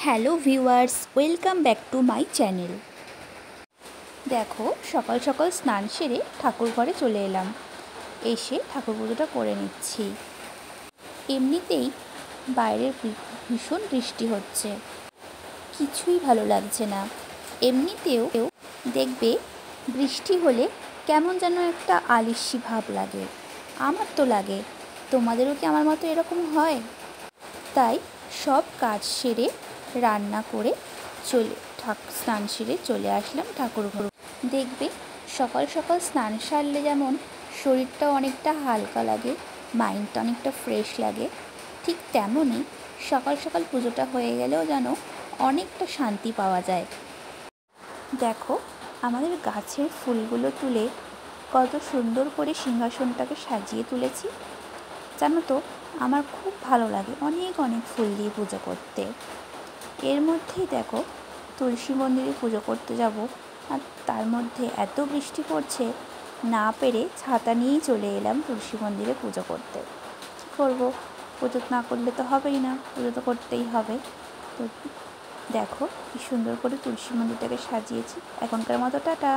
Hello viewers, welcome back to my channel. দেখো, সকাল সকাল স্নান সেরে ঠাকুর ঘরে চলে এলাম। এসে ঠাকুর পুজোটা করে নিচ্ছি। এমনিতেই বাইরের ভীষণ বৃষ্টি হচ্ছে, কিছুই ভালো লাগছে না। এমনিতেও দেখবে বৃষ্টি হলে কেমন যেন একটা আলিস্যি ভাব লাগে। আমার তো লাগে, তোমাদেরও কি আমার মতো এরকম হয়? তাই সব কাজ সেরে রান্না করে স্নান সেরে চলে আসলাম ঠাকুর ঘর। দেখবে সকাল সকাল স্নান সারলে যেমন শরীরটা অনেকটা হালকা লাগে, মাইন্ডটা অনেকটা ফ্রেশ লাগে, ঠিক তেমনই সকাল সকাল পুজোটা হয়ে গেলেও যেন অনেকটা শান্তি পাওয়া যায়। দেখো, আমাদের গাছের ফুলগুলো তুলে কত সুন্দর করে সিংহাসনটাকে সাজিয়ে তুলেছি। জানো তো, আমার খুব ভালো লাগে অনেক অনেক ফুল দিয়ে পুজো করতে। এর মধ্যেই দেখো, তুলসী মন্দিরে পুজো করতে যাব, আর তার মধ্যে এত বৃষ্টি পড়ছে, না পেরে ছাতা নিয়েই চলে এলাম তুলসী মন্দিরে পুজো করতে। কী করবো, পুজো না করলে তো হবেই না, পুজো তো করতেই হবে। তো দেখো কি সুন্দর করে তুলসী মন্দিরটাকে সাজিয়েছি। এখনকার মতো টাটা।